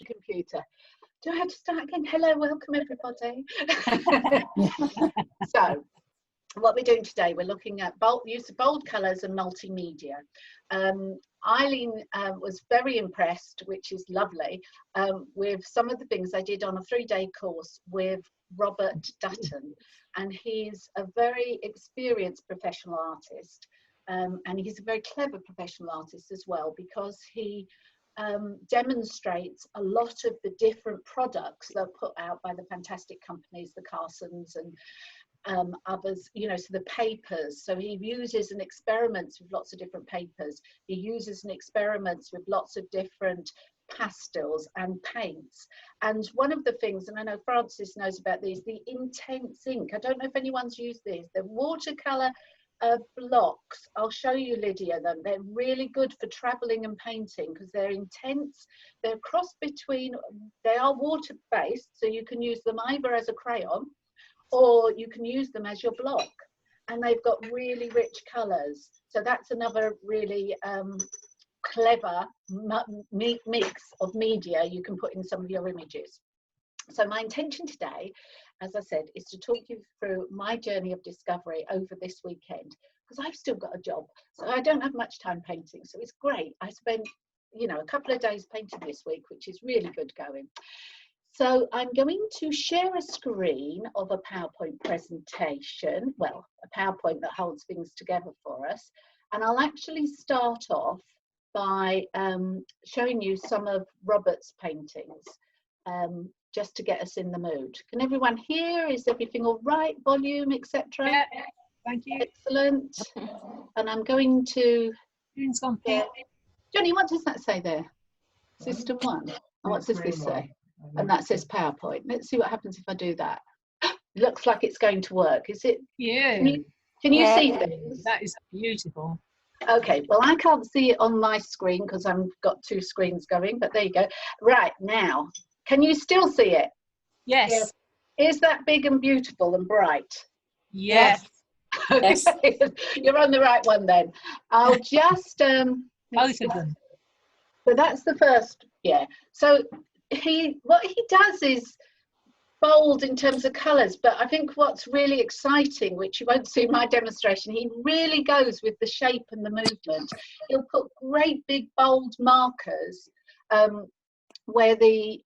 Computer. Do I have to start again? Hello, welcome everybody. So, what we're doing today, we're looking at use of bold colours and multimedia. Eileen was very impressed, which is lovely, with some of the things I did on a 3-day course with Robert Dutton, and he's a very experienced professional artist, and he's a very clever professional artist as well, because he demonstrates a lot of the different products that are put out by the fantastic companies, the Carsons and others, you know, so the papers. So he uses and experiments with lots of different papers. He uses and experiments with lots of different pastels and paints. And one of the things, and I know Francis knows about these, the intense ink. I don't know if anyone's used these. The watercolour blocks. I'll show you, Lydia, them. They're really good for travelling and painting because they're intense. They're a cross between, they are water-based, so you can use them either as a crayon or you can use them as your block. And they've got really rich colours. So that's another really clever mix of media you can put in some of your images. So my intention today, as I said, is to talk you through my journey of discovery over this weekend, because I've still got a job, so I don't have much time painting. So it's great. I spent, you know, a couple of days painting this week, which is really good going. So I'm going to share a screen of a PowerPoint presentation, well, a PowerPoint that holds things together for us. And I'll actually start off by showing you some of Robert's paintings, just to get us in the mood. Can everyone hear? Is everything all right? Volume, etc.? Yeah, thank you. Excellent. And I'm going to... Yeah. Johnny, what does that say there? System 1. And what does this say? And that says PowerPoint. Let's see what happens if I do that. It looks like it's going to work. Is it? Yeah. Can you see things? That is beautiful. Okay, well, I can't see it on my screen because I've got 2 screens going, but there you go. Right, now, can you still see it? Yes. Is that big and beautiful and bright? Yes. Okay. You're on the right one then. I'll just... both of them. So that's the first, yeah. So what he does is bold in terms of colours, but I think what's really exciting, which you won't see in my demonstration, he really goes with the shape and the movement. He'll put great big bold markers where he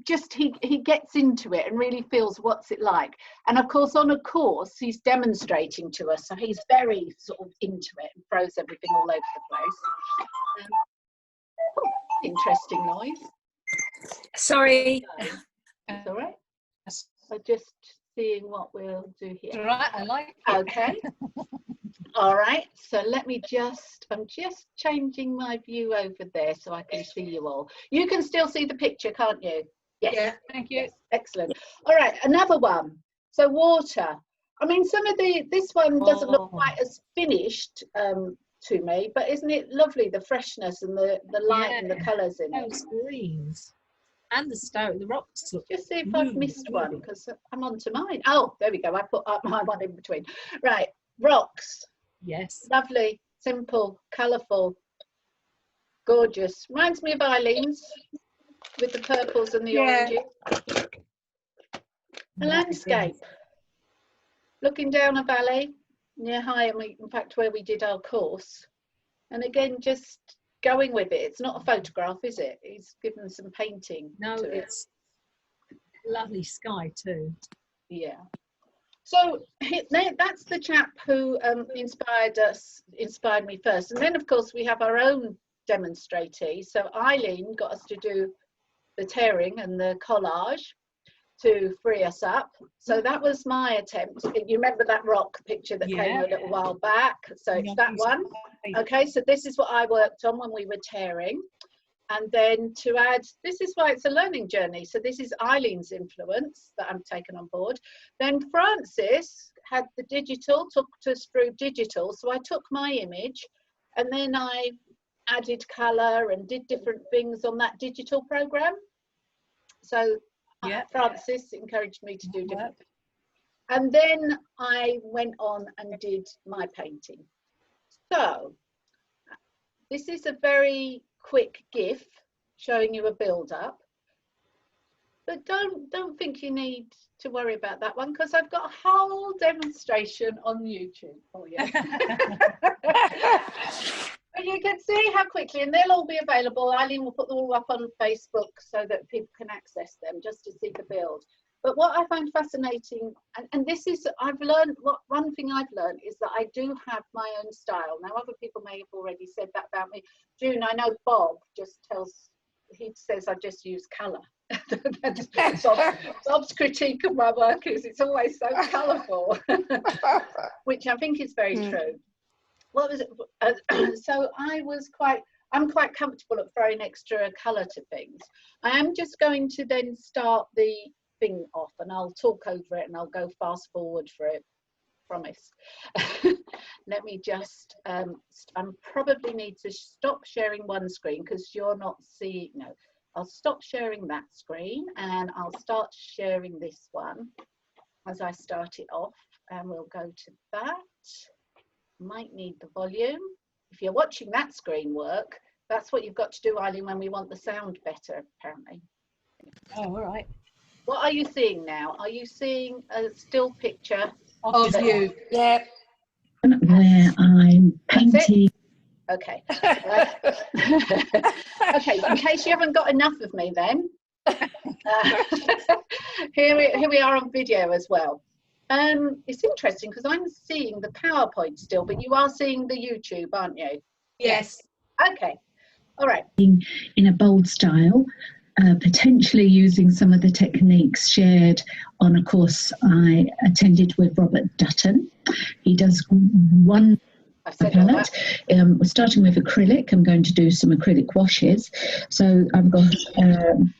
gets into it and really feels what's it like. And of course, on a course, he's demonstrating to us, so he's very sort of into it and throws everything all over the place. Interesting noise. Sorry. That's all right. So just seeing what we'll do here. All right, I like it. Okay. All right. So let me I'm just changing my view over there so I can see you all. You can still see the picture, can't you? Yes. Yeah, thank you. Yes. Excellent. All right, another one. So water. I mean, this one doesn't look quite as finished to me, but isn't it lovely, the freshness and the light and the colours in it? Those greens and the rocks look. Just see if I've missed one, because I'm on to mine. Oh, there we go. I put up my one in between. Right, rocks. Yes. Lovely, simple, colourful, gorgeous. Reminds me of Eileen's with the purples and the oranges. A landscape. Looking down a valley near Higham, in fact, where we did our course. And again, just going with it. It's not a photograph, is it? He's given some painting. No, to it's lovely sky too. Yeah. So that's the chap who inspired me first. And then, of course, we have our own demonstratee. So Eileen got us to do the tearing and the collage to free us up. So that was my attempt. You remember that rock picture that came a little while back? So it's that one. Okay, so this is what I worked on when we were tearing. And then to add, this is why it's a learning journey. So this is Eileen's influence that I'm taking on board. Then Francis had the digital, took us through digital. So I took my image and then I added colour and did different things on that digital program. So Francis encouraged me to do different things. And then I went on and did my painting. So this is a very quick GIF showing you a build up. But don't think you need to worry about that one, because I've got a whole demonstration on YouTube for you. And you can see how quickly, and they'll all be available. Eileen will put them all up on Facebook so that people can access them just to see the build. But what I find fascinating, and this is, I've learned, one thing I've learned is that I do have my own style. Now, other people may have already said that about me. June, I know Bob just he says I just use colour. Bob's critique of my work is it's always so colourful, which I think is very true. What was it? So I'm quite comfortable at throwing extra colour to things. I am just going to then start the thing off, and I'll talk over it and I'll go fast forward for it. Promise. Let me just I probably need to stop sharing one screen because you're not seeing. No, I'll stop sharing that screen and I'll start sharing this one as I start it off, and we'll go to that. Might need the volume. If you're watching that screen work, that's what you've got to do, Eileen, when we want the sound better, apparently. Oh, all right. What are you seeing now? Are you seeing a still picture Of you? Yeah. Where I'm painting. Okay. Okay, in case you haven't got enough of me then, here we are on video as well. It's interesting because I'm seeing the PowerPoint still, but you are seeing the YouTube, aren't you? Yes. Okay. All right. In a bold style, potentially using some of the techniques shared on a course I attended with Robert Dutton. He does one palette. We're starting with acrylic. I'm going to do some acrylic washes. So I've got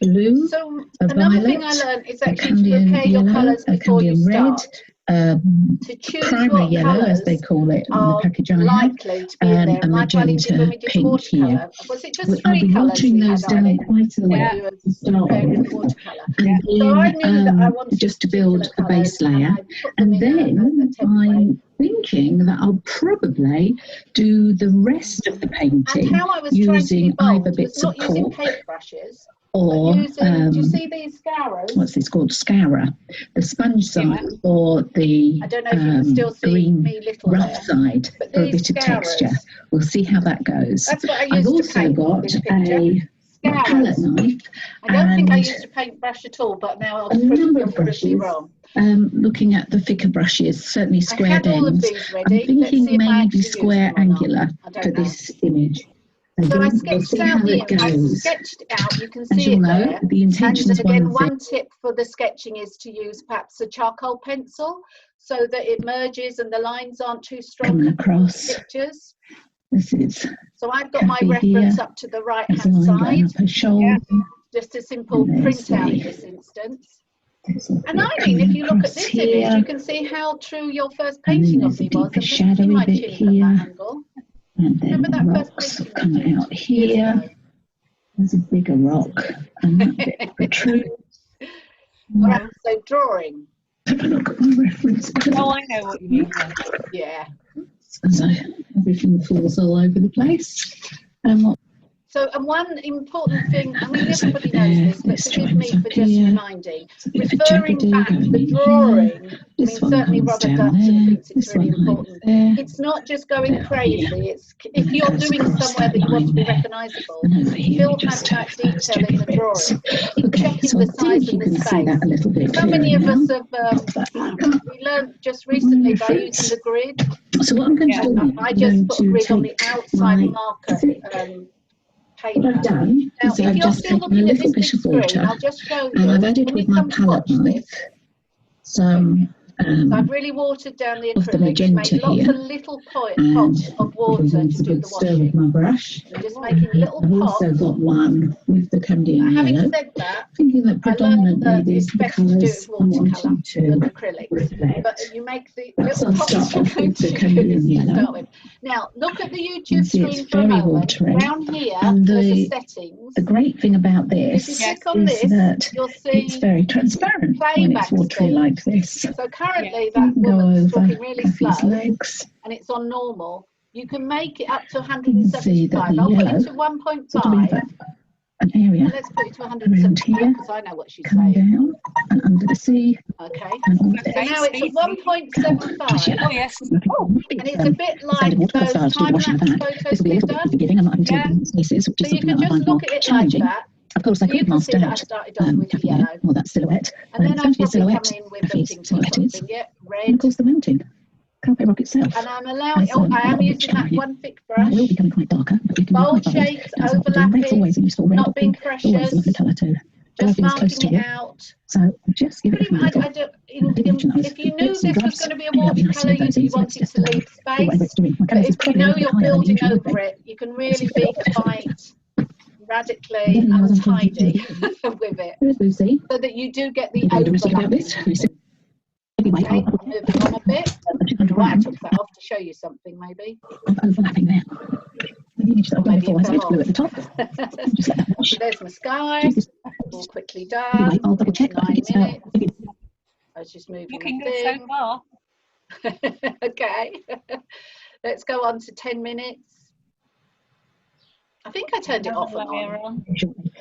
blue, a another violet, thing I learned is a actually to prepare your yellow, colours a before you red, start. to choose primary what yellow, as they colours call it on the are package I have, likely to be in and there. a Like Eileen did when we magenta did pink watercolour. here. Was it just I'll 3 be colours watering we those had, down Eileen? quite a way Yeah. You were to start preparing with. the watercolour. And So I knew that I then wanted just to build a base layer, and then I'm thinking that I'll probably do the rest of the painting and how I was trying to be using bold either was bits of not using cork paintbrushes, or but using, do you see these scourers? what's this called, scourer, the sponge side or the I don't know if you can still see green me little rough there, side but for a these bit of texture. scourers, We'll see how that goes. that's what I I've used to also paint got this picture. a palette knife. I don't think I and used a paintbrush at all, but now I'll a number feel of pretty brushes. wrong. Looking at the thicker brushes, certainly I squared had all of ends. these I'm ready. Let's thinking see if I maybe actually use square them or not. angular I don't for know. this image. So I We'll sketched see out how it I goes. sketched it out. You can As see you'll it know, there. the intention And is again, one thing. one tip for the sketching is to use perhaps a charcoal pencil so that it merges and the lines aren't too strong Coming in the across. pictures. This is So I've got my Kathy reference here. up to the There's a right-hand line going side. up her shoulder. Just a simple And there's printout in the- this instance. There's a And bit Eileen, if coming you look at across this here. image, you can see how true your first And then painting of there's a me was. deeper And just see shadowy my bit chin from that here. angle. And then Remember the that first rocks have painting we come did out years here. ago? There's a bigger rock, and that bit protrudes. Right, so drawing. Have a look at my reference. Oh, I know what you mean. Yeah. So everything falls all over the place. And what So, and one important thing, I mean, goes everybody over knows there, this, but this forgive me joins for up just here. reminding, It's a bit of a referring jeopardy back, going the in drawing, here. I This mean, one certainly comes Robert down Dutton there. thinks it's This really one hides important. there. It's not just going Over crazy, here. it's And if it you're goes doing across somewhere that that you want to line be there. recognisable, And over here still we have just that have those detail in the jagged bits. drawing. Keep Okay, checking so the I size think you and the can see that a space. little bit So many clearer of us now. have, we learned just recently by using the grid. So what I'm going to do now, I I'm just going put a to grid on the take outside my, marker what paper. I've done Now, is if I've you're just still taken a looking at little this big bit of screen, water I'll just show and I've you, added when with you my come to palette watch knife this, some so I've really watered down the of the acrylics, made magenta lots here, of little and pots of water giving to a do good the stir with my washing. brush. I'm just making little I've also pots. got one with the Candian Having yellow, said that, thinking that I learned predominantly that these it's are the better to do it colours with I'm watercolour wanting than to acrylics. But reflect. you make the So little I'll pots start you're off going with the to Candian use to yellow. start with. Now, look at the You YouTube can see it's screen for a very moment. watery. Down here, And there's a settings. the great thing about If you this click on is this, that you'll it's see very transparent when it's playback watery speed. like this. So currently You that can go woman's over talking really Kathy's slow legs. and it's on normal. You can make it up to You can see that 175. the I'll put yellow it to sort of 1.5 an area Well, let's put it to around 175 here, because I know what she's coming saying. down and under the sea. Okay. And all So now it's at 1.75. Oh, yes. And it's a bit like those time-lapse photos this will be a we've little bit done. forgiving. I'm not having to Yeah. do spaces, which So is you something can that I just find more look at it like challenging. that. Of course, I So could you can masked see that I out started off with the definitely yellow. more that silhouette. And then it's I've going to be a probably come silhouette in with of the his pink or silhouette is. something. Yeah, And red. of course, the mountain, Carpet Rock itself. And I'm allowing, oh, I am using that one thick And it brush. will be becoming quite darker, but we can be Bold quite bold. shapes, That's what we're doing. Red's overlapping, always a useful red. not being Always a lovely precious, colour too. just Arriving as close marking to it you. out. So just give it Pretty a much, little. if you knew this was going to be a watercolour, you wanted to leave space. But if you know you're building over it, you can really be quite radically untidy with it, There's Lucy. so that you do get the About overlapping. this. Anyway, Okay, moving on a bit. Right, I took that off to show you something, maybe. overlapping there. The image that I've done Maybe before, it I fell blue at the top. off. Just let that wash. So there's my sky, all quickly done. Anyway, I'll double check. I think it's 9 about. minutes. I was just moving Looking the good so thing. far. Okay, let's go on to 10 minutes. I think I turned it off and on.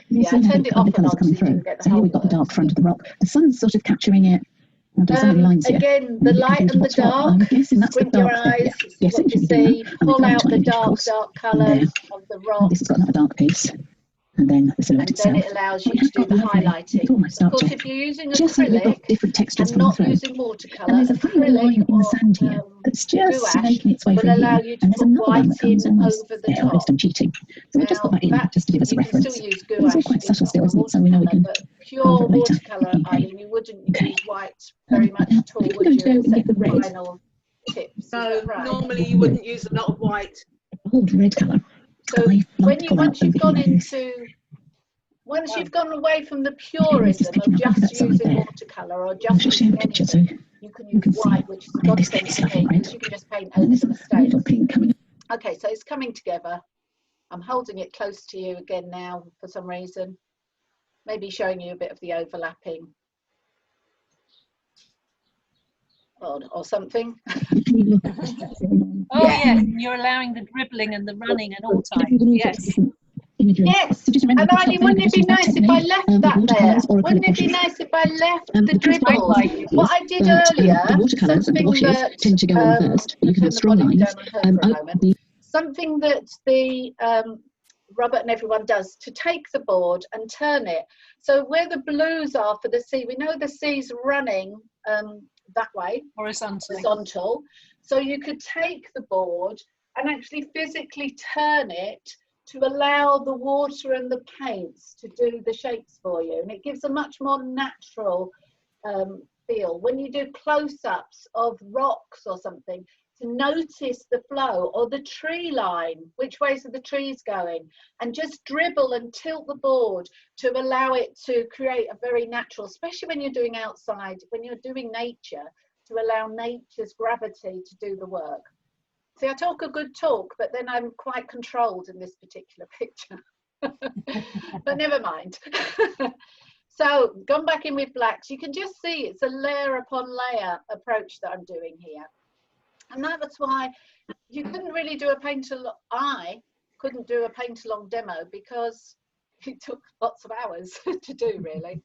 Yeah, I turned it off and on so you didn't get the so here whole we've got the works. dark front of the rock. The sun's sort of capturing it. Some of the lines here. Again, the light and the dark. Squint your eyes, see what you see. Pull out the dark colours of the rock. This has got another dark piece. And then the silhouette And then itself. it allows you to do the highlighting. Of course, if you're using acrylic different textures and not through. using watercolour, And there's a funny line in the sand here that's just gouache making its way will through allow here. you to And there's put another one white that comes in almost over the there, at least top. I'm cheating. So we'll just put that in just to give us a You can reference. still use But it's all gouache, quite it's subtle not still, a isn't it? So we know we watercolour, can. but pure later. watercolour, Eileen, you wouldn't use white very much Now, at all, I think would we're you? going to go and get Except the for red. final tips. Is No, that right? normally you wouldn't use a lot of white. Bold red colour. So when you once you've gone away from the purism of just using watercolour or just using anything, you can use white, which is a godsend to me because you can just paint over the mistakes. Okay, so it's coming together. I'm holding it close to you again now for some reason. Maybe showing you a bit of the overlapping. Or something. Oh, yeah, you're allowing the dribbling and the running and all types. Yes. Yes, and Eileen, wouldn't it be nice if I left that there? Wouldn't it be nice if I left the dribbles? What I did earlier, something that the Robert and everyone does to take the board and turn it. So where the blues are for the sea, we know the sea's running that way, horizontal. So you could take the board and actually physically turn it to allow the water and the paints to do the shapes for you, and it gives a much more natural feel. When you do close-ups of rocks or something, to notice the flow or the tree line, which ways are the trees going, and just dribble and tilt the board to allow it to create a very natural, especially when you're doing outside, when you're doing nature, to allow nature's gravity to do the work. See, I talk a good talk, but then I'm quite controlled in this particular picture. But never mind. So, gone back in with blacks. You can just see it's a layer upon layer approach that I'm doing here. And that's why you couldn't really do a paint-along. I couldn't do a paint-along demo because it took lots of hours to do, really.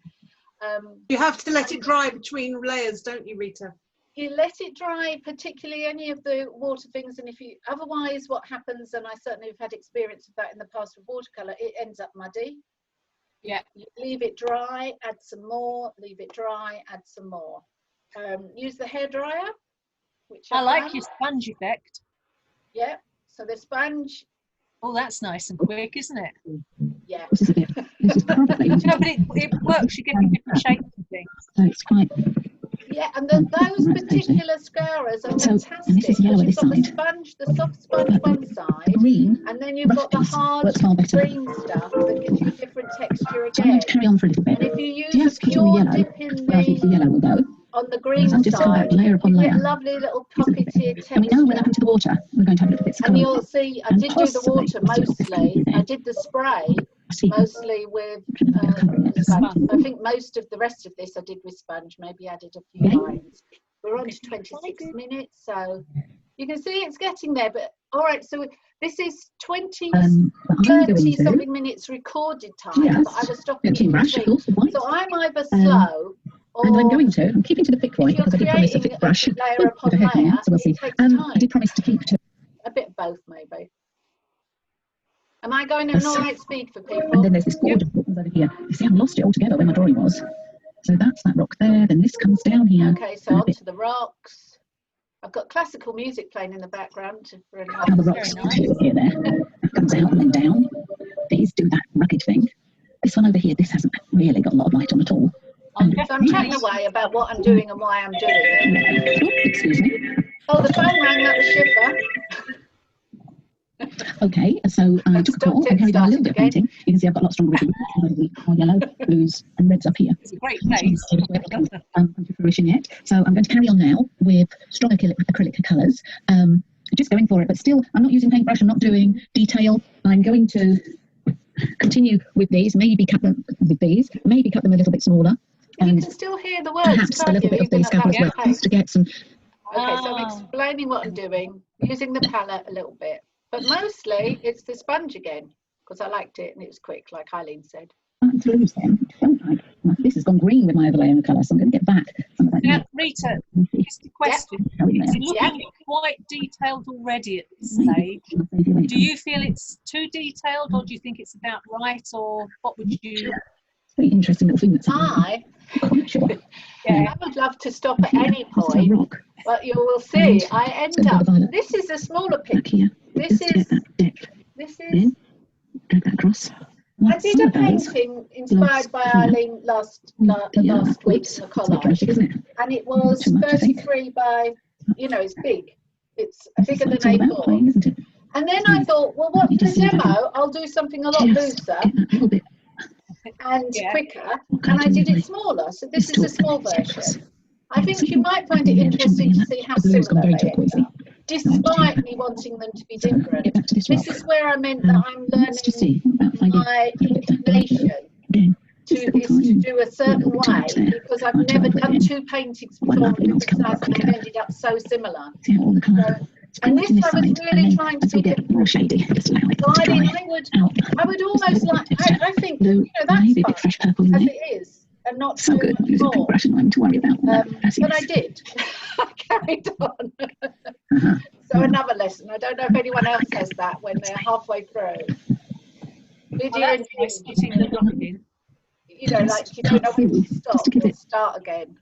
You have to let it dry between layers, don't you, Rita? You let it dry, particularly any of the water things, and if you otherwise what happens, and I certainly have had experience of that in the past with watercolour, it ends up muddy. Yeah. You leave it dry, add some more, leave it dry, add some more. Use the hairdryer, which I like your sponge effect. Yeah, so the sponge. Oh, that's nice and quick, isn't it? Yeah. No, but it works. You get different shapes and things. So it's quite. Yeah, and those particular scaras are fantastic because you've got the sponge, the soft sponge one side, and then you've got the hard green stuff that gives you a different texture again. Carry on for a little bit. And if you use a pure dip in on the green side, you get lovely little pocketed texture. And we know what happened to the water. We're going to have a little bit of and you'll see, I did do the water mostly. I did the spray mostly with sponge. I think most of the rest of this I did with sponge, maybe added a few lines. We're on to 26 minutes, so you can see it's getting there. But all right, so This is 20, But I'm 30 going to something minutes recorded time, Yes. but I was stopping Tea in brush, of between. course, the white. So I'm either slow or And I'm going to, I'm keeping to the thick white if you're because I did promise a creating thick brush. layer upon With a hairpin, layer, so we'll see. it takes I time. did promise to keep to. A bit of both, maybe. Am I going at an all right speed for people? And then there's this gorgeous book over here. You see, I've lost it altogether where my drawing was. So that's that rock there. Then this comes down here. Okay, so on to the rocks. I've got classical music playing in the background. Really Now the rocks here, there. That comes out and then down. These do that rugged thing. This one over here, this hasn't really got a lot of light on at all. So I'm chatting away about what I'm doing and why I'm doing it. Oh, excuse me. Oh, the phone rang, that was Schiffer. Okay, so I took a call and carried on a little bit of painting. You can see I've got a lot stronger with more yellow, blues and reds up here. It's a great place. Come to fruition yet. So I'm going to carry on now with strong acrylic colours. Just going for it, but still I'm not using paintbrush, I'm not doing detail. I'm going to continue with these, maybe cut them with these, maybe cut them a little bit smaller. You And can still hear the words, perhaps a can't little you, bit of even base at colour that as well, pace? just to get some. Okay, so I'm explaining what I'm doing, using the palette a little bit. But mostly it's the sponge again, because I liked it and it was quick, like Eileen said. Blues then, don't I? This has gone green with my overlay on the colour, so I'm going to get back some of that. Now, Rita, just a question. It's looking quite detailed already at this stage. Do you feel it's too detailed, or do you think it's about right, or what would you? It's a very interesting little thing that's I would love to stop at any point, but you will see I end up. This is a smaller picture. This is. Drag that across. I did a painting inspired by Eileen last week in the collage, and it was 33 by, you know, it's big. It's bigger than A4. And then I thought, well, what for the demo? I'll do something a lot looser and quicker, and I did it smaller. So this is a small version. I think you might find it interesting to see how similar they are, despite me wanting them to be different. This is where I meant that I'm learning my inclination to do a certain way, because I've never done two paintings before of different sizes and they've ended up so similar. And this I was really trying to make it more shady. I would almost like, I think, you know, that's fine as it is, and not so much more. But I did. I carried on. So another lesson. I don't know if anyone else has that when they're halfway through. Video and you know, like you don't know when to stop or start again.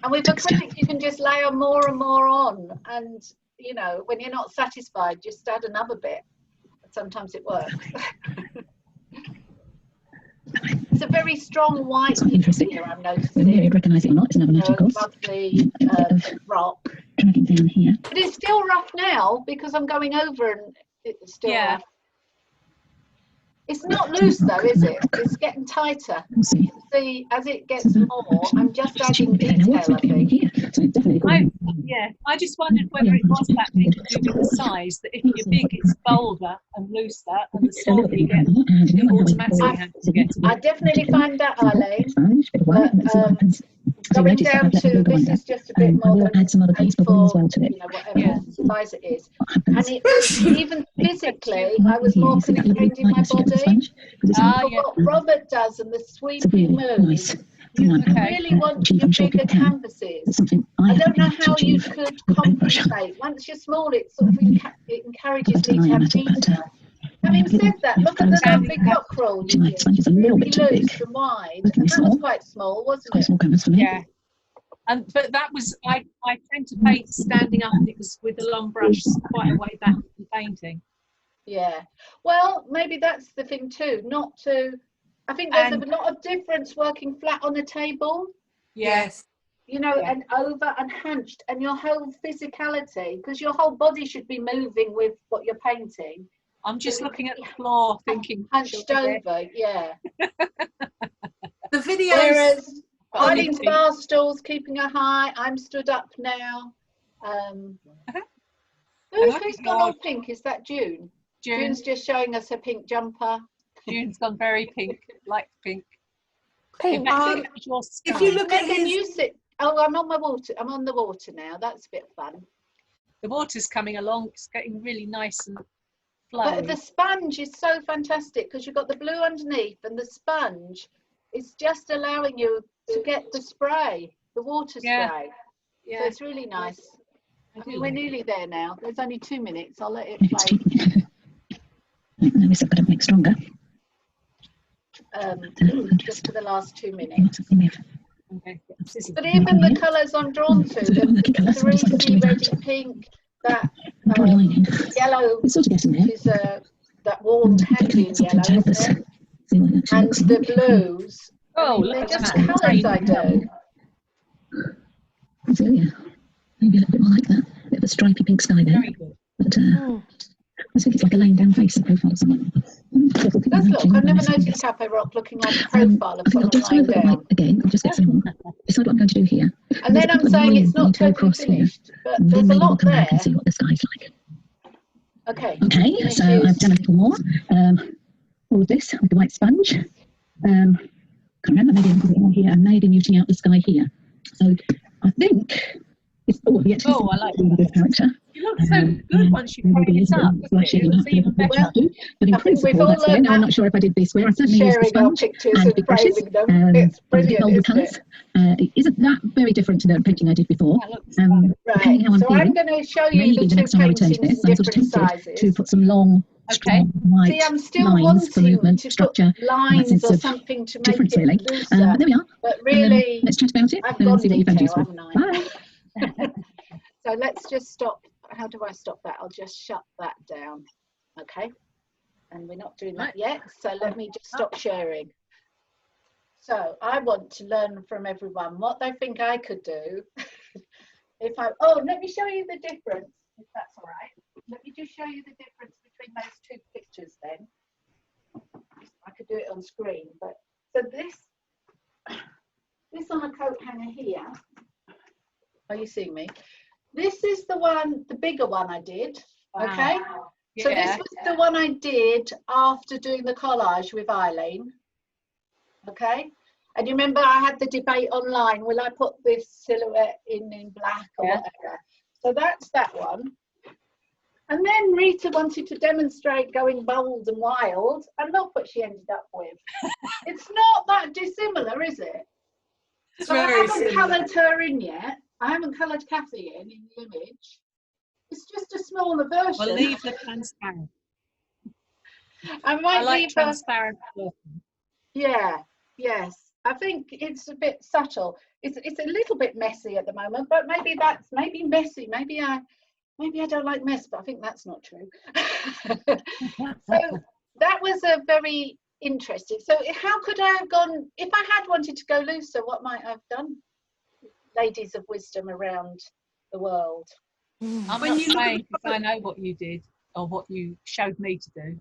And with acrylic, you can just layer more and more on. And, you know, when you're not satisfied, just add another bit. Sometimes it works. It's a very strong white here, I'm noticing. You'd recognise it or not, it's another letter, of course. Above the rock. Drag it down here. But it's still rough now because I'm going over and it's still rough. It's not loose though, is it? It's getting tighter. See, as it gets more, I'm just adding detail, I think. I just wondered whether it was that thing to do with the size, that if you're big, it's bolder and looser, and the smaller you get, you automatically have to get. I definitely find that, Eileen. But going down to this is just a bit more than add some other piece as well to it. You know, whatever size it is. And it was, even physically, I was more constrained in my body. What Robert does and the sweeping moves, you really want your bigger canvases. I don't know how you could compensate. Once you're small, it sort of it encourages me to have detail. Having said that, look at the lovely cockerel you used, really loose and wide, and that was quite small, wasn't it? Yeah. But that was, I tend to paint standing up because with a long brush quite a way back from painting. Yeah. Well, maybe that's the thing too, not to, I think there's a lot of difference working flat on a table. Yes. You know, and over and hunched, and your whole physicality, because your whole body should be moving with what you're painting. I'm just looking at the floor thinking hunched over, yeah. The video. Whereas Eileen's bar stools keeping her high. I'm stood up now. Who's gone all pink? Is that June? June's just showing us her pink jumper. June's gone very pink, like pink. Pink. If you look at his... I'm on my water. I'm on the water now. That's a bit fun. the water's coming along. It's getting really nice and But flowy. the sponge is so fantastic because you've got the blue underneath, and the sponge is just allowing you to get the spray, the water Yeah. spray. Yeah. So it's really nice. I mean, we're nearly there now. There's only 2 minutes. I'll let it It's play. cheating. No, it's got to make stronger. Just for the last 2 minutes. Okay. But even the colours I'm drawn to, the cerise, reddy, pink, that yellow, It's sort of getting there. which is that warm tangerine yellow, isn't it? And the blues. Oh, I mean, they're look at just that. colours I do. So yeah, maybe a little bit more like that. A bit of a stripy pink sky there. Very good. But I think it's like a laying down face, a profile of someone. It does look. I've never noticed Cafe Rock looking like a profile of I think I'll someone just lying have a look down. again. I'll just get some more. Decide what I'm going to do here. And then I'm saying it's not totally finished, but And there's then a maybe we'll lot come back there. and see what the sky's like. Okay. Okay, so I've done a little more. All of this with the white sponge. Can't remember, maybe I'm putting it more here and maybe muting out the sky here. So I think it's I like this character. You look so good once you frame it up. It looks even better. But in I think we've principle, all that's where. learned Now, I'm that. not sure if I did this where I certainly used the Sharing our sponge pictures and and big brushes. framing them. It's brilliant, Older isn't colours. it? It isn't that very different to the painting I did before. That looks Right. Depending how I'm So I'm feeling, going to show you maybe the the two next time I return to paintings this, in I'm sort of different tempted to sizes. put some long, Okay. strong, white See, I'm still lines for wanting movement, to structure, put lines sense or of something to make difference, it really. looser. But there we are. But really, Let's chat about it I've and gone see what you found detail, useful. haven't I? Bye. So let's just stop. How do I stop that? I'll just shut that down. Okay. And we're not doing that yet. So let me just stop sharing. So I want to learn from everyone what they think I could do. Let me show you the difference, if that's all right. Let me just show you the difference between those two pictures then. I could do it on screen, but so this on a coat hanger here. Are you seeing me? This is the one, the bigger one I did. Okay. Wow. So this was the one I did after doing the collage with Eileen. Okay. And you remember I had the debate online, will I put this silhouette in black or whatever? So that's that one. And then Rita wanted to demonstrate going bold and wild, and look what she ended up with. It's not that dissimilar, is it? It's So I very haven't similar. coloured her in yet. I haven't coloured Kathy in the image. It's just a smaller version. We'll leave the transparent. I like transparent. Yeah, yes. I think it's a bit subtle. It's a little bit messy at the moment, but maybe messy. Maybe I don't like mess, but I think that's not true. So that was a very interesting. So how could I have gone, if I had wanted to go looser, what might I have done? Ladies of wisdom around the world. I'm not saying if I know what you did or what you showed me to do.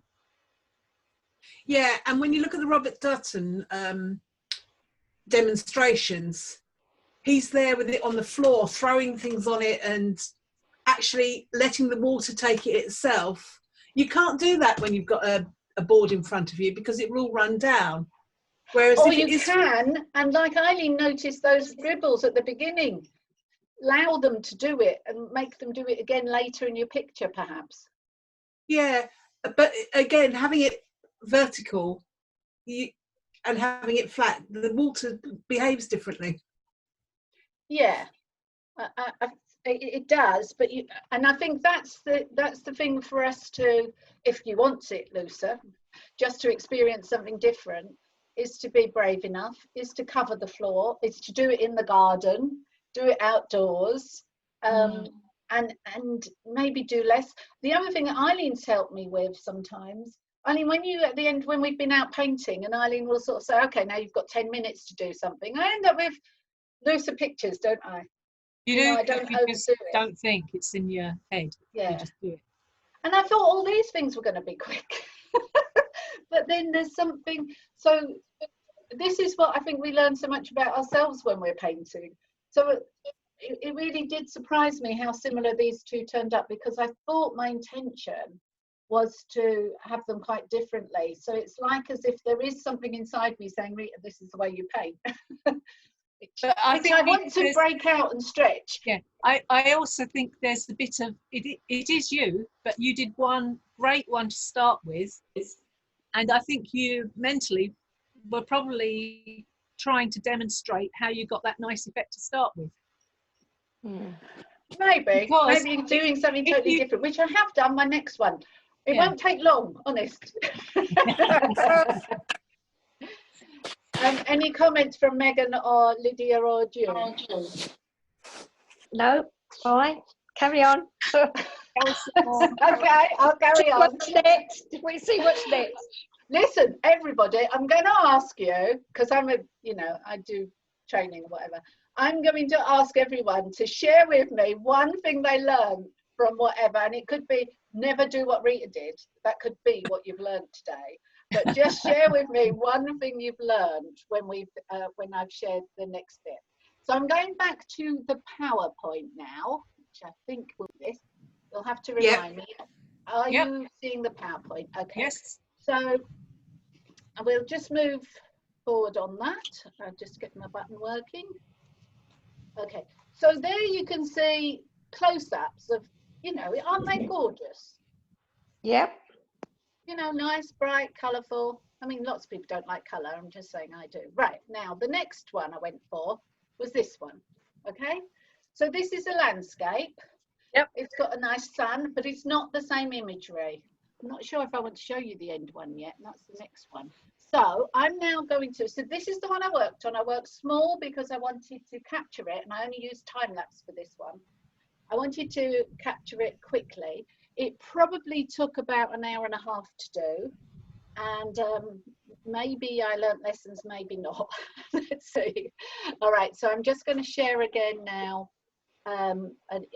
Yeah, and when you look at the Robert Dutton demonstrations, he's there with it on the floor, throwing things on it and actually letting the water take it itself. You can't do that when you've got a board in front of you because it will run down. Whereas Or if you can, and like Eileen noticed those dribbles at the beginning, allow them to do it and make them do it again later in your picture perhaps. Yeah, but again, having it vertical and having it flat, the water behaves differently. Yeah, it does, but and I think that's the thing for us to, if you want it looser, just to experience something different, is to be brave enough, is to cover the floor, is to do it in the garden, do it outdoors, and maybe do less. The other thing that Eileen's helped me with sometimes, Eileen, when you at the end, when we've been out painting, and Eileen will sort of say, okay, now you've got 10 minutes to do something, I end up with looser pictures, don't I? You do, I don't you just overdo it. don't think it's in your head. Yeah. You just do it. And I thought all these things were going to be quick. But then there's something, so this is what I think we learn so much about ourselves when we're painting. So it really did surprise me how similar these two turned up, because I thought my intention was to have them quite differently. So it's like as if there is something inside me saying, Rita, this is the way you paint. But I think I want to break out and stretch. Yeah, I also think there's a bit of it is you, but you did one great one to start with, and I think you mentally were probably trying to demonstrate how you got that nice effect to start with. Maybe you're doing something totally different, which I have done. My next one, it won't take long, honest. Any comments from Megan or Lydia or June? No, fine. Carry on. Okay, I'll carry on. What's next? We see what's next. Listen, everybody, I'm going to ask you, because I do training or whatever. I'm going to ask everyone to share with me one thing they learned from whatever, and it could be never do what Rita did. That could be what you've learned today. But just share with me one thing you've learned when I've shared the next bit. So I'm going back to the PowerPoint now, which I think will be this. You'll have to remind me. Are you seeing the PowerPoint? Okay. Yes. So I will just move forward on that. I'll just get my button working. Okay. So there you can see close-ups of, aren't they gorgeous? Yep. Nice, bright, colourful. I mean, lots of people don't like colour. I'm just saying I do. Right, now, the next one I went for was this one, okay? So this is a landscape. Yep. It's got a nice sun, but it's not the same imagery. I'm not sure if I want to show you the end one yet. That's the next one. So I'm now going to, so this is the one I worked on. I worked small because I wanted to capture it, and I only used time-lapse for this one. I wanted to capture it quickly. It probably took about an hour and a half to do, and maybe I learnt lessons, maybe not. Let's see. All right, so I'm just going to share again now a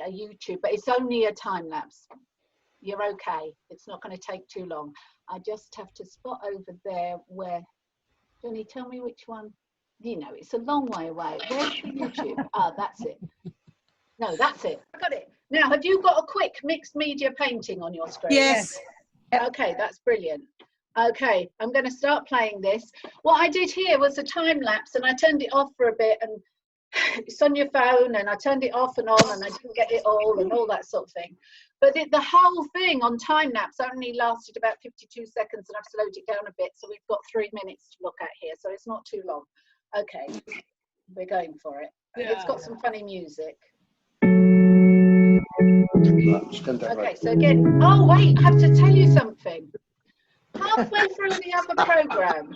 YouTube, but it's only a time lapse. You're okay. It's not going to take too long. I just have to spot over there where, Johnny, tell me which one. It's a long way away. Where's the YouTube? Ah, that's it. No, that's it. I got it. Now, have you got a quick mixed media painting on your screen? Yes. Okay, that's brilliant. Okay, I'm going to start playing this. What I did here was a time lapse, and I turned it off for a bit, and it's on your phone, and I turned it off and on, and I didn't get it all, and all that sort of thing. But the whole thing on time lapse only lasted about 52 seconds, and I've slowed it down a bit, so we've got 3 minutes to look at here, so it's not too long. Okay, we're going for it. Yeah. It's got some funny music. Okay, so again, oh wait, I have to tell you something. Halfway through the other program,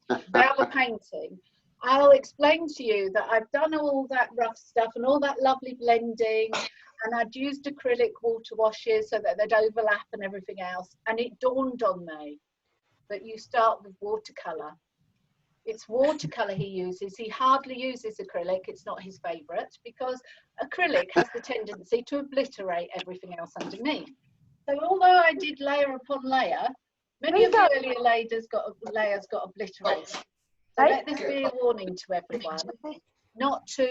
the other painting, I'll explain to you that I've done all that rough stuff and all that lovely blending, and I'd used acrylic water washes so that they'd overlap and everything else, and it dawned on me that you start with watercolour. It's watercolour he uses. He hardly uses acrylic. It's not his favourite because acrylic has the tendency to obliterate everything else underneath. So although I did layer upon layer, many of the earlier layers got obliterated. So let this be a warning to everyone not to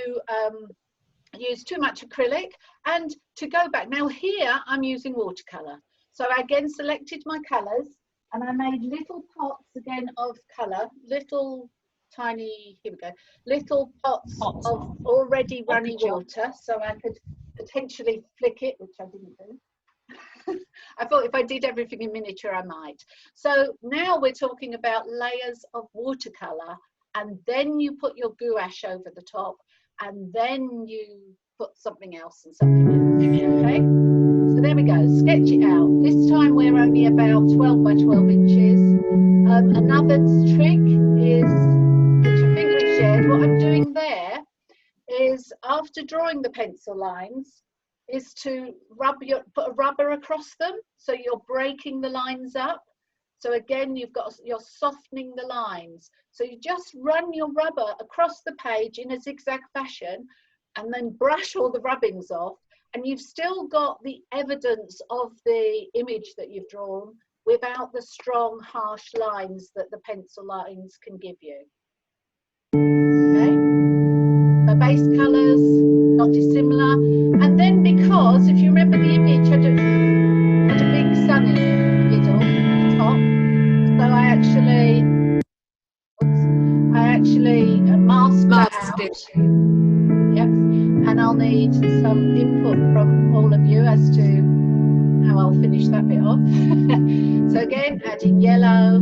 use too much acrylic and to go back. Now here I'm using watercolour. So I again selected my colours. And I made little pots again of colour, little tiny, here we go, little pots of already runny water, so I could potentially flick it, which I didn't do. I thought if I did everything in miniature, I might. So now we're talking about layers of watercolour, and then you put your gouache over the top, and then you put something else and something else, okay? So there we go, sketch it out. This time we're only about 12 by 12 inches. Another trick is, which I think we've shared, what I'm doing there is after drawing the pencil lines, is to put a rubber across them. So you're breaking the lines up. So again, you're softening the lines. So you just run your rubber across the page in a zigzag fashion and then brush all the rubbings off. And you've still got the evidence of the image that you've drawn without the strong, harsh lines that the pencil lines can give you. Okay? So base colours, not dissimilar. And then because, if you remember the image, had a big sun in the middle, at the top. So I actually, oops, actually mask that Masked out. it. Yep. And I'll need some input from all of you as to how I'll finish that bit off. So again, adding yellow,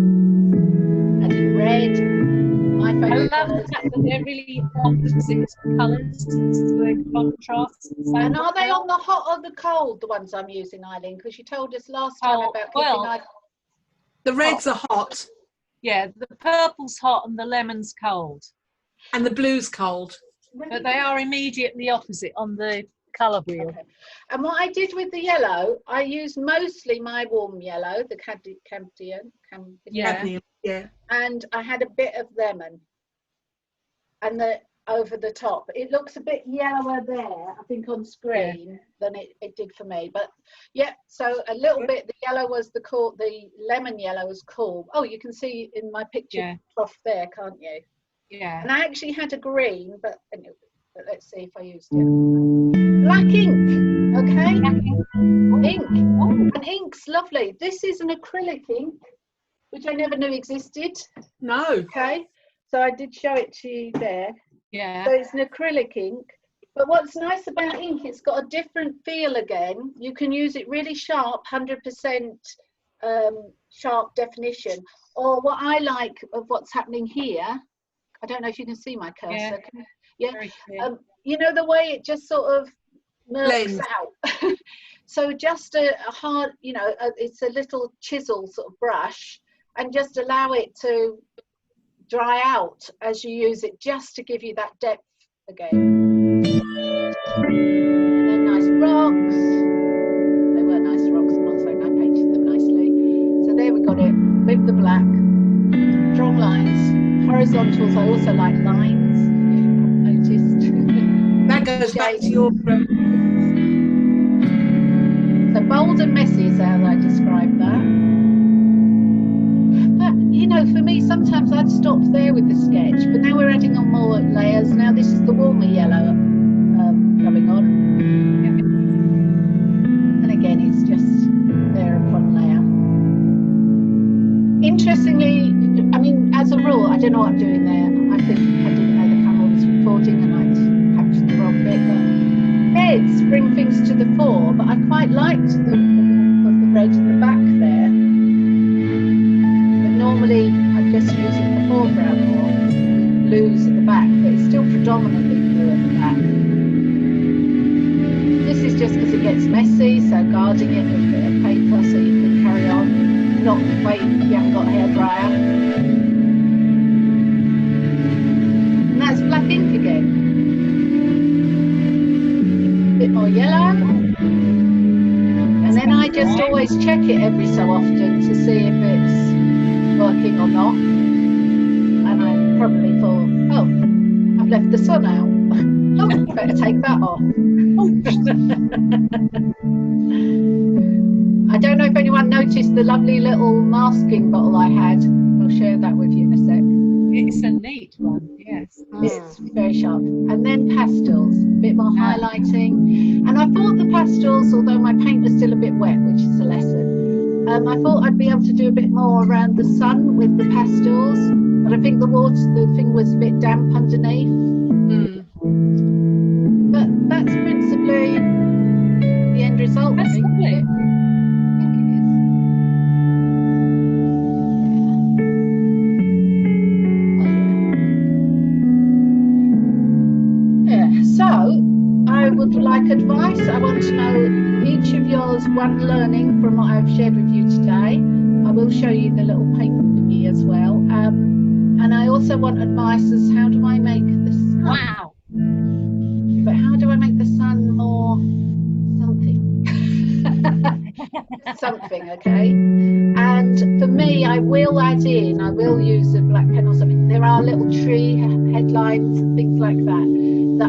adding red, my I favourite love the colours. fact that they're really opposite colours, the contrasts. And are they on the hot or the cold, the ones I'm using, Eileen? Because you told us last time Oh, about well, keeping The reds are hot yeah, the purple's hot and the lemon's cold, and the blue's cold. but they are immediately opposite on the colour wheel. Okay. And what I did with the yellow, I used mostly my warm yellow, the Campion, Yeah. Cadmium, yeah. and I had a bit of lemon, and the over the top. It looks a bit yellower there, I think, on screen than it did for me. But yeah, so a little bit. The yellow was the lemon yellow was cool. Oh, you can see in my picture trough there, can't you? Yeah. And I actually had a green, but let's see if I used it. Black ink, okay? Ink. Oh, and ink's lovely. This is an acrylic ink, which I never knew existed. No. Okay, so I did show it to you there. Yeah. So it's an acrylic ink. But what's nice about ink, it's got a different feel again. You can use it really sharp, 100% sharp definition. Or what I like of what's happening here, I don't know if you can see my cursor. Yeah. You know, the way it just sort of milks out. So just a hard, you know, it's a little chisel sort of brush, and just allow it to dry out as you use it, just to give you that depth again. And then nice rocks. They were nice rocks, I'm not saying I painted them nicely. So there we got it with the black. Strong lines. Horizontals, I also like lines, if you haven't noticed. That goes back to your... So bold and messy is how I describe that. But, you know, for me, sometimes I'd stop there with the sketch, but now we're adding on more layers. Now this is the warmer yellow going on. And again, it's just layer upon layer. Interestingly, I mean, as a rule, I don't know what I'm doing there. I think I didn't know the camera was recording and I'd captured the wrong bit, but heads bring things to the fore, but I quite liked the warmth of the red in the back there. But normally I just use it in the foreground more, blues at the back, but it's still predominantly blue at the back. This is just because it gets messy, so guarding it with a bit of paper so you can carry on, not wait if you haven't got a hairdryer. And that's black ink again. Bit more yellow, and then I just always check it every so often to see if it's working or not. And I probably thought, oh, I've left the sun out. Oh, better take that off. I don't know if anyone noticed the lovely little masking bottle I had. I'll share that with you in a sec. It's a neat one, yes. It's very sharp. And then pastels, a bit more highlighting. And I thought the pastels, although my paint was still a bit wet, which is a lesson, I thought I'd be able to do a bit more around the sun with the pastels. But I think the thing was a bit damp underneath. But that's principally the end result. That's lovely. So I would like advice. I want to know each of yours one learning from what I've shared with you today. I will show you the little paint thingy as well. And I also want advice as how do I make the sun? Wow. But how do I make the sun more something? Something, okay? And for me, I will use a black pen or something. There are little tree headlines and things like that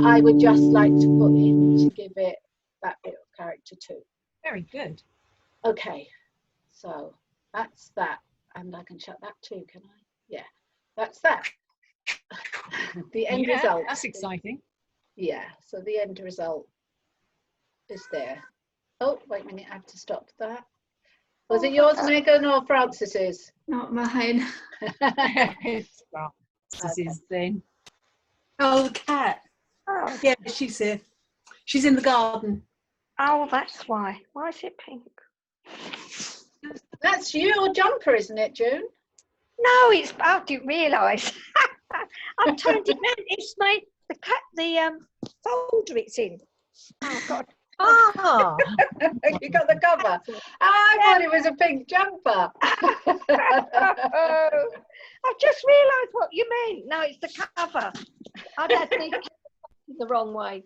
I would just like to put in to give it that bit of character too. Very good. Okay, so that's that. And I can shut that too, can I? Yeah, that's that. The end result. That's exciting. Yeah, so the end result is there. Oh, wait a minute, I have to stop that. Was it yours, Megan, or Francis's? Not mine. Okay. is then. Oh, the cat. Oh, Yeah, she's here. She's in the garden. oh, that's why. Why is it pink? That's your jumper, isn't it, June? No, it's. I didn't realise. I've turned it round. It's the folder it's in. Oh God. Ah, You got the cover. I thought it was a pink jumper. Oh, I've just realised what you meant. No, it's the cover. I'd had the wrong way.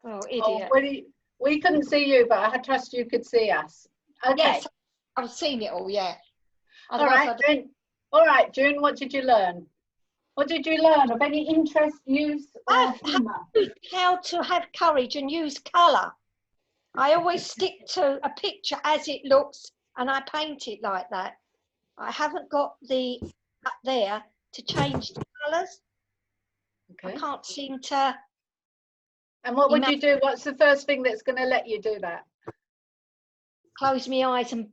Oh, idiot. Oh, we couldn't see you, but I trust you could see us. Okay. Yes, I've seen it all. Yeah. All right, June. All right, June. What did you learn? What did you learn of any interest, use, or humour? How to have courage and use colour. I always stick to a picture as it looks, and I paint it like that. I haven't got the up there to change the colours. Okay. I can't seem to. And what would you do? What's the first thing that's going to let you do that? Close my eyes and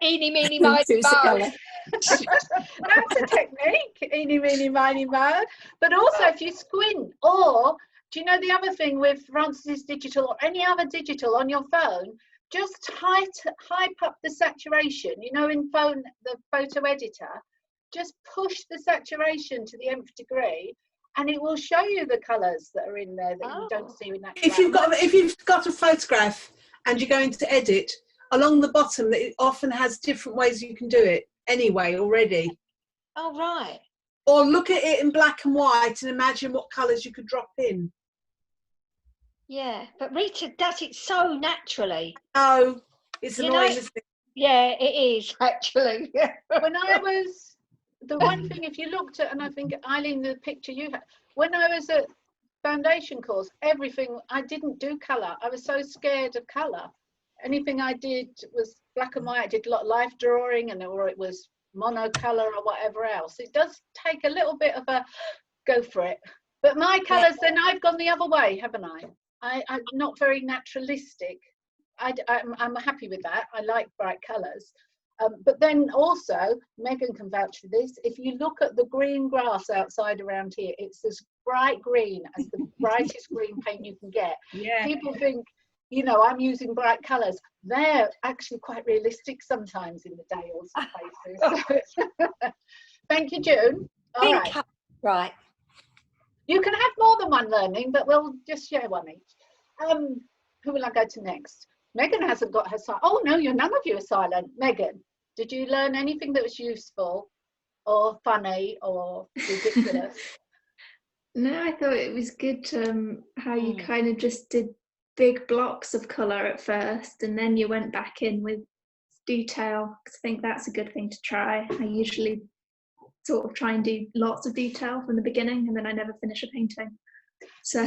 eeny, meeny, miny, choose the moe. colour. That's a technique, eeny, meeny, miny, moe. But also, if you squint, or do you know the other thing with Francis Digital or any other digital on your phone? Just hype up the saturation. You know, in the photo editor, just push the saturation to the nth degree, and it will show you the colours that are in there that you don't see in that. If you've got a photograph and you go into edit, along the bottom, it often has different ways you can do it anyway already. Oh, right. Or look at it in black and white and imagine what colours you could drop in. Yeah, but Rita does it so naturally. Oh, it's You annoying, know- isn't it? Yeah, it is actually. When I was, the one thing, if you looked at, and I think, Eileen, the picture you had, when I was at foundation course, everything, I didn't do colour. I was so scared of colour. Anything I did was black and white. I did a lot of life drawing, or it was monocolour or whatever else. It does take a little bit of a go for it. But my colours, then I've gone the other way, haven't I? I'm not very naturalistic. I'm happy with that. I like bright colours. But then also, Megan can vouch for this, if you look at the green grass outside around here, it's as bright green as the brightest green paint you can get. yeah. People think, you know, I'm using bright colours. They're actually quite realistic sometimes in the Dales and places. Thank you, June. All right. Right. You can have more than one learning, but we'll just share one each. Who will I go to next? Megan hasn't got her silent. Oh no, none of you are silent. Megan, did you learn anything that was useful or funny or ridiculous? No, I thought it was good how you kind of just did big blocks of colour at first, and then you went back in with detail. I think that's a good thing to try. I usually sort of try and do lots of detail from the beginning, and then I never finish a painting. So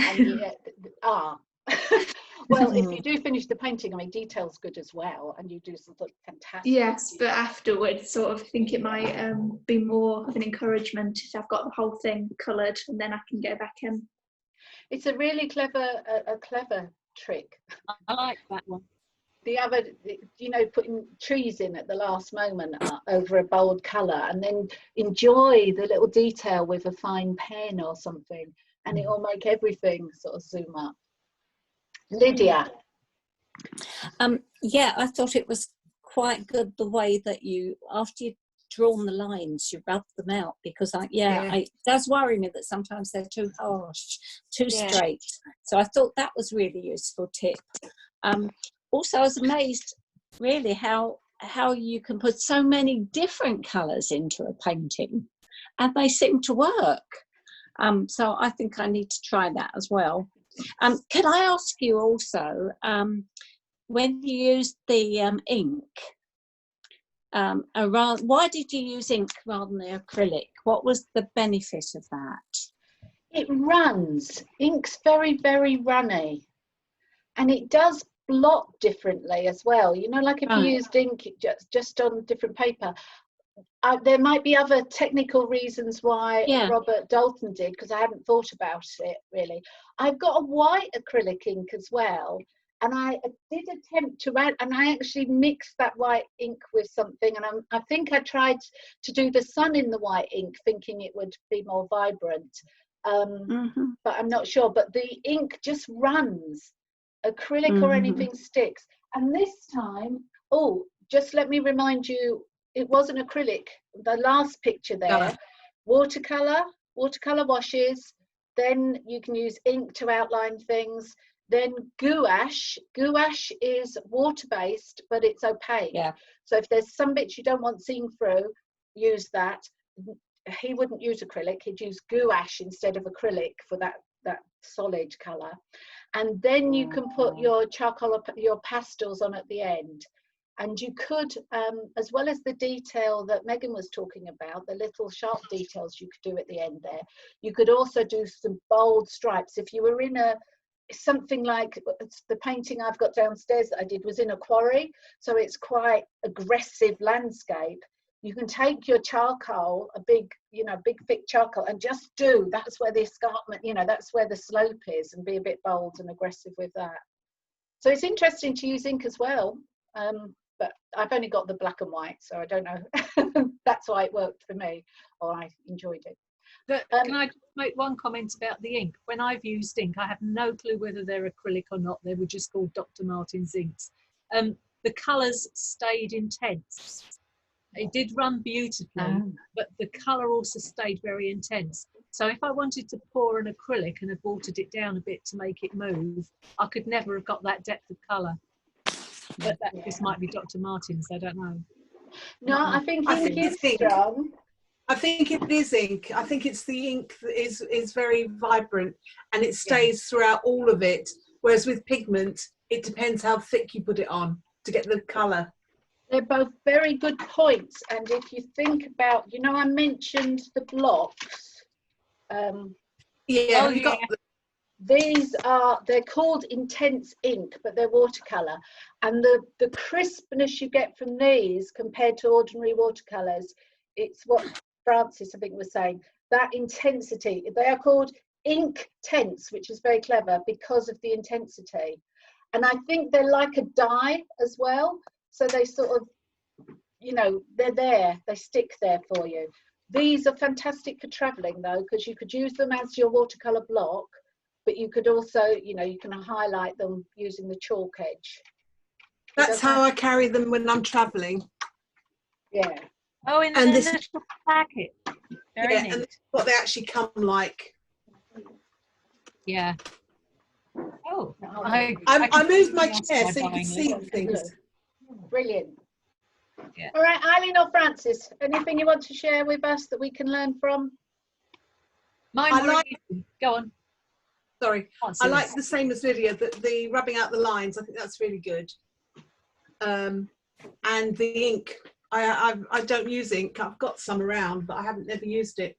well, if you do finish the painting, I mean, detail's good as well, and you do something fantastic. yes, but afterwards, sort of think it might be more of an encouragement if I've got the whole thing coloured, and then I can go back in. It's a really clever trick. I like that one. The other, you know, putting trees in at the last moment over a bold colour, and then enjoy the little detail with a fine pen or something, and it will make everything sort of zoom up. Lydia. Yeah, I thought it was quite good the way that you, after you've drawn the lines, you rub them out, because it does worry me that sometimes they're too harsh, too straight. So I thought that was really useful tip. Also, I was amazed really how you can put so many different colours into a painting and they seem to work. So I think I need to try that as well. Could I ask you also, when you used the ink, why did you use ink rather than acrylic? What was the benefit of that? It runs. Ink's very, very runny, and it does blot differently as well. You know, like if you used ink just on different paper. There might be other technical reasons why Robert Dalton did, because I hadn't thought about it really. I've got a white acrylic ink as well, And I did attempt to add, and I actually mixed that white ink with something, and I think I tried to do the sun in the white ink, thinking it would be more vibrant, but I'm not sure. But the ink just runs. Acrylic or anything sticks. And this time, oh, just let me remind you, it wasn't acrylic. The last picture there, watercolor washes, then you can use ink to outline things. Then gouache is water-based, but it's opaque. Yeah. So if there's some bits you don't want seen through, use that. He wouldn't use acrylic, he'd use gouache instead of acrylic for that solid colour. And then you can put your charcoal, your pastels on at the end. And you could, as well as the detail that Megan was talking about, the little sharp details you could do at the end there, you could also do some bold stripes. If you were in something like the painting I've got downstairs that I did was in a quarry, so it's quite aggressive landscape. You can take your charcoal, a big thick charcoal, and just that's where the escarpment, that's where the slope is, and be a bit bold and aggressive with that. So it's interesting to use ink as well, but I've only got the black and white, so I don't know. That's why it worked for me, or I enjoyed it. Can I just make one comment about the ink? When I've used ink, I have no clue whether they're acrylic or not. They were just called Dr. Martens inks. The colours stayed intense. It did run beautifully, but the colour also stayed very intense. So if I wanted to pour an acrylic and had watered it down a bit to make it move, I could never have got that depth of colour. But this might be Dr. Martens, I don't know. No, I think ink is strong. I think it is ink. I think it's the ink that is very vibrant, and it stays throughout all of it. Whereas with pigment, it depends how thick you put it on to get the colour. They're both very good points. And if you think about, I mentioned the blocks. They're called intense ink, but they're watercolour. And the crispness you get from these compared to ordinary watercolours, it's what Francis, I think, was saying, that intensity. They are called ink tense, which is very clever because of the intensity. And I think they're like a dye as well. So they sort of, they're there, they stick there for you. These are fantastic for travelling though, because you could use them as your watercolour block, but you could also, you can highlight them using the chalk edge. That's how I carry them when I'm travelling. Yeah. Oh, in the little packet. Very neat. And this is what they actually come like. Yeah. Oh, I moved my chair so you can see things. Brilliant. Yeah. All right, Eileen or Francis, anything you want to share with us that we can learn from? Go on. Sorry, I like the same as Lydia, the rubbing out the lines. I think that's really good. And the ink, I don't use ink. I've got some around, but I haven't ever used it.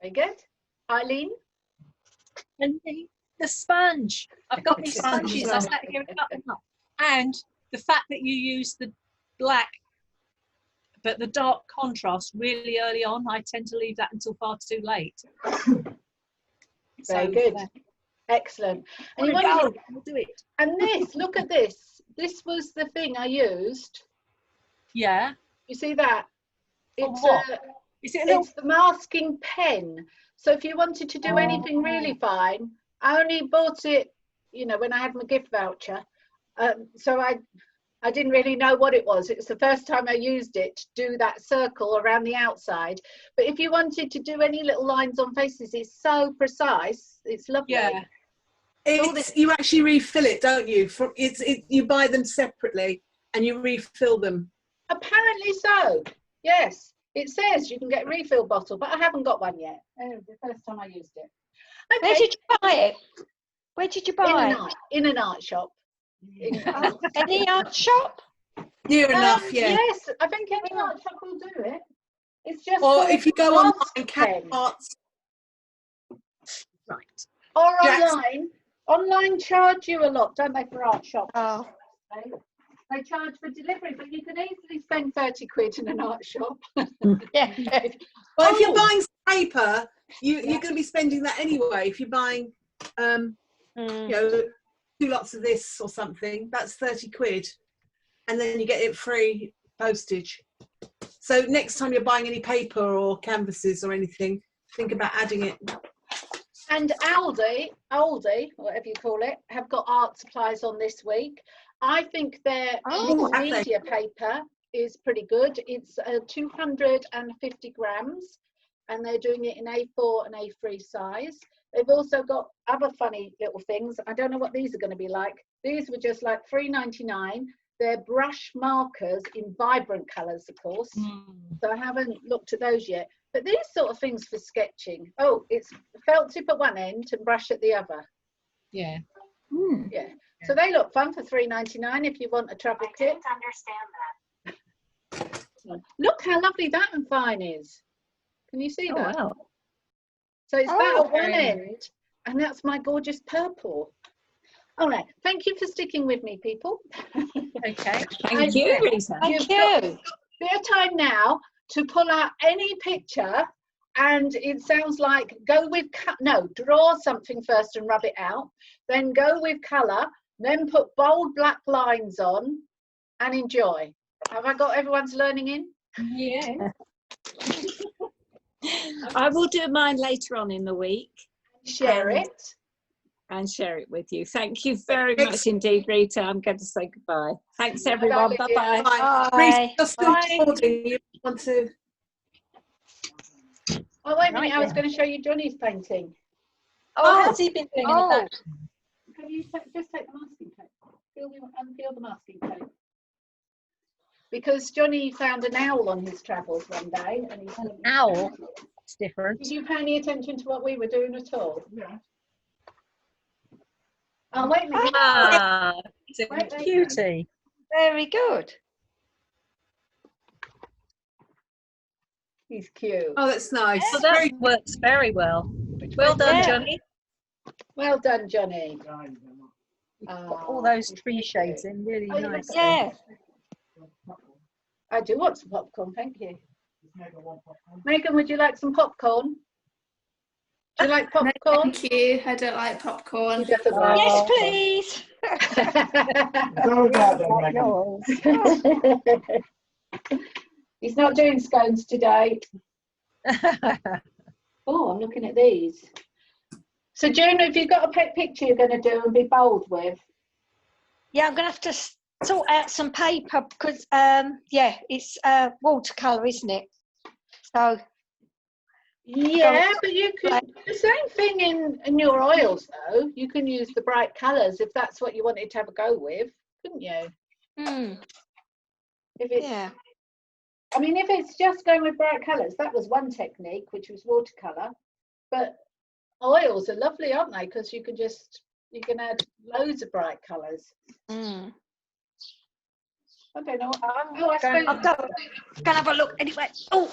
Very good. Eileen? And the sponge. I've got these sponges. I sat here and cut them up. And the fact that you use the black, but the dark contrast really early on, I tend to leave that until far too late. Very good. Excellent. And we'll do it. And look at this. This was the thing I used. Yeah. You see that? It's it's the masking pen. So if you wanted to do anything really fine, I only bought it, when I had my gift voucher. So I didn't really know what it was. It was the first time I used it to do that circle around the outside. But if you wanted to do any little lines on faces, it's so precise. It's lovely. Yeah. You actually refill it, don't you? You buy them separately and you refill them. Apparently so. Yes. It says you can get a refill bottle, but I haven't got one yet. The first time I used it. Okay. Where did you buy it? Where did you buy it? In an art shop. Any art shop? Near enough, yeah. Yes, I think any art shop will do it. It's just. Or if you go online, Cat Arts. Right. Or online. Online charge you a lot, don't they, for art shops? Oh. They charge for delivery, but you can easily spend 30 quid in an art shop. Yeah. Well, if you're buying paper, you're going to be spending that anyway. If you're buying, because 2 lots of this or something, that's 30 quid. And then you get it free postage. So next time you're buying any paper or canvases or anything, think about adding it. And Aldi, whatever you call it, have got art supplies on this week. I think their media paper is pretty good. It's 250 grams, and they're doing it in A4 and A3 size. They've also got other funny little things. I don't know what these are going to be like. These were just like $3.99. They're brush markers in vibrant colours, of course. So I haven't looked at those yet. But these sort of things for sketching. Oh, it's felt tip at one end and brush at the other. Yeah. Yeah. So they look fun for $3.99 if you want a travel kit. I didn't understand that. Look how lovely that and fine is. Can you see that? Wow. So it's that at one end, and that's my gorgeous purple. All right. Thank you for sticking with me, people. Okay. Thank you, Rita. Thank you. Bit of time now to pull out any picture, and it sounds like draw something first and rub it out, then go with colour, then put bold black lines on and enjoy. Have I got everyone's learning in? Yeah. I will do mine later on in the week. Share it. And share it with you. Thank you very much indeed, Rita. I'm going to say goodbye. Thanks, everyone. Bye-bye. Bye. You're still recording. You want to... Oh, wait a minute. I was going to show you Johnny's painting. Oh, how's he been doing in the back? Can you just take the masking tape? Unpeel the masking tape. Because Johnny found an owl on his travels one day. And he's An owl? It's different. Did you pay any attention to what we were doing at all? Yeah. Oh, wait a minute. Ah, it's a cutie. Very good. He's cute. Oh, that's nice. So that works very well. Well done, Johnny. Well done, Johnny. Got all those tree shades in, really nice. Yeah. I do want some popcorn, thank you. Megan, would you like some popcorn? Do you like popcorn? Thank you. I don't like popcorn. He doesn't like Yes, please. He's not doing scones today. Oh, I'm looking at these. So, June, have you got a picture you're going to do and be bold with? Yeah, I'm going to have to sort out some paper because, yeah, it's watercolour, isn't it? So. Yeah, but you could, the same thing in your oils, though. You can use the bright colours if that's what you wanted to have a go with, couldn't you? If it's, yeah. I mean, if it's just going with bright colours, that was one technique, which was watercolour. But oils are lovely, aren't they? Because you can add loads of bright colours. I don't know. I'm going to have a look anyway. Oh.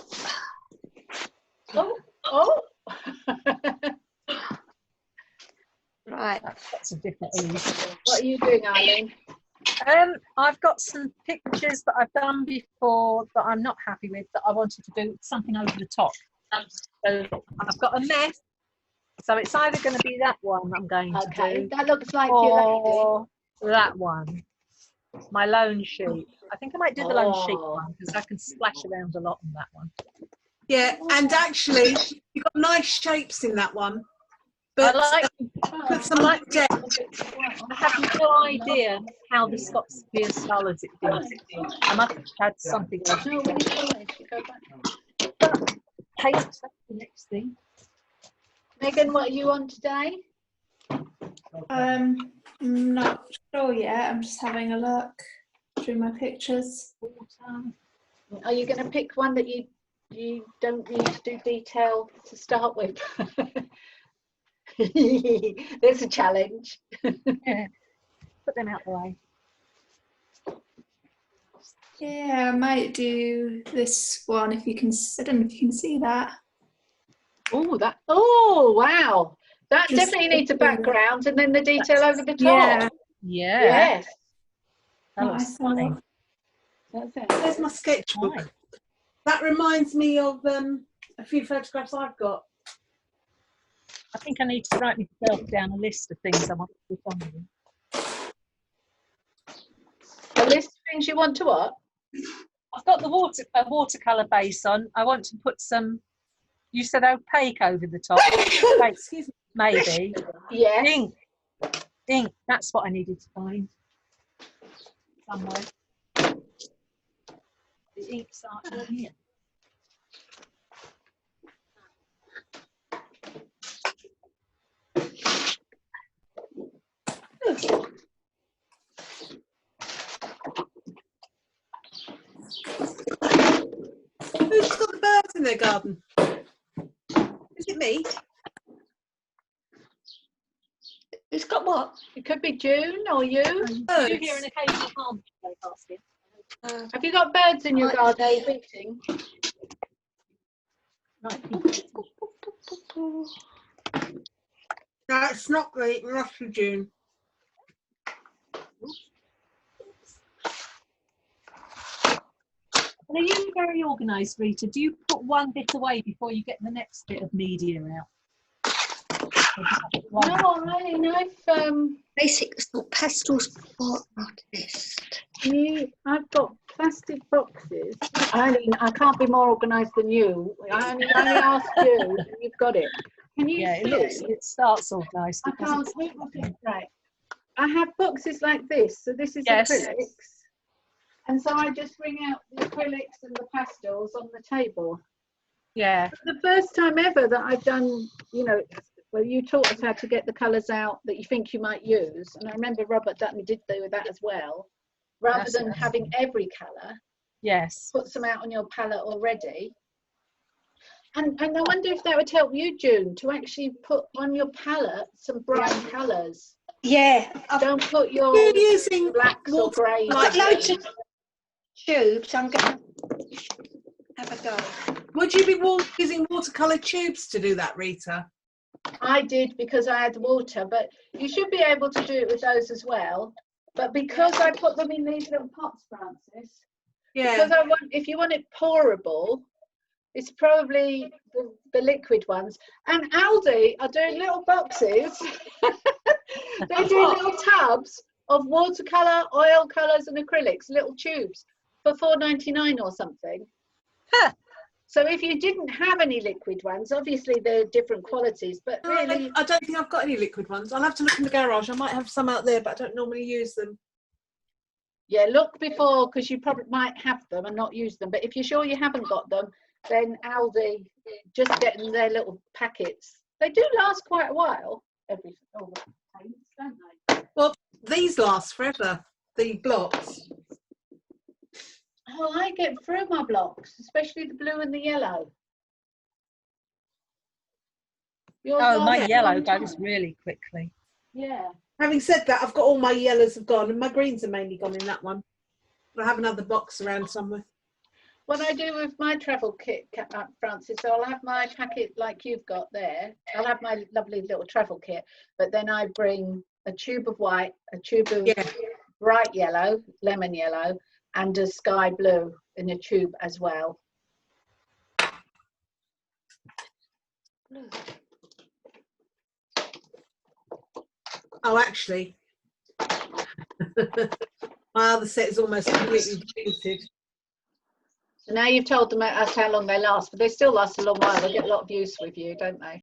Right. That's a different ooze. What are you doing, Eileen? I've got some pictures that I've done before that I'm not happy with, that I wanted to do something over the top. So I've got a mess. So it's either going to be that one I'm going to do. That looks like or that one. My lone sheep. I think I might do the lone sheep one because I can splash around a lot on that one. Yeah, and actually, you've got nice shapes in that one. But put some depth. I have no idea how the Scotspear Scarlet it does. I must have had something else. But hey, that's the next thing. Megan, what are you on today? I'm not sure yet. I'm just having a look through my pictures. Are you going to pick one that you don't need to do detail to start with? There's a challenge. Yeah. Put them out the way. Yeah, I might do this one if you can. I don't know if you can see that. Oh, wow. That definitely needs a background and then the detail over the top. Yeah. Yeah. Yes. That looks stunning. That's it. There's my sketchbook. Right. That reminds me of a few photographs I've got. I think I need to write myself down a list of things I want to put on them. A list of things you want to what? I've got the watercolor base on. I want to put some. You said opaque over the top. Excuse me. Maybe. Yes. Ink. That's what I needed to find somewhere. The ink starts on here. Who's got the birds in their garden? Is it me? Who's got what? It could be June or you. You do hear an occasional palm tree basket. Have you got birds in your Right, garden Dave. speaking? No, it's not great. Not for June. And are you very organised, Rita? Do you put one bit away before you get the next bit of media out? No, I've Basic pastels for artists. I've got plastic boxes. Eileen, I can't be more organised than you. I only asked you, and you've got it. Can you Yeah, see? it starts organised. I can't see. Right. I have boxes like this. So this is Yes. acrylics. And so I just bring out the acrylics and the pastels on the table. Yeah. The first time ever that I've done, well, you taught us how to get the colours out that you think you might use. And I remember Robert Dutton did do that as well. Rather That's than nice. having every colour, Yes. put some out on your palette already. And I wonder if that would help you, June, to actually put on your palette some bright colours. Yeah, Don't put your You're using blacks or greys. I've got loads of tubes. I'm going to have a go. Would you be using watercolour tubes to do that, Rita? I did because I had water, but you should be able to do it with those as well. But because I put them in these little pots, Francis, Yeah. because if you want it pourable, it's probably the liquid ones. And Aldi are doing little boxes. They do little tubs of watercolour, oil colours and acrylics, little tubes for $4.99 or something. Huh. So if you didn't have any liquid ones, obviously they're different qualities, but really... I don't think I've got any liquid ones. I'll have to look in the garage. I might have some out there, but I don't normally use them. Yeah, look before, because you probably might have them and not use them. But if you're sure you haven't got them, then Aldi, just getting their little packets. They do last quite a while, all the paints, don't they? Well, these last forever, the blocks. Oh, I get through my blocks, especially the blue and the yellow. Yours Oh, my last a yellow long time. goes really quickly. Yeah. Having said that, I've got all my yellows have gone, and my greens are mainly gone in that one. But I have another box around somewhere. What I do with my travel kit, Francis, so I'll have my packet like you've got there. I'll have my lovely little travel kit, but then I bring a tube of white, a tube of bright yellow, lemon yellow, and a sky blue in a tube as well. Oh, actually, my other set is almost completely depleted. So now you've told them us how long they last, but they still last a long while. They get a lot of use with you, don't they?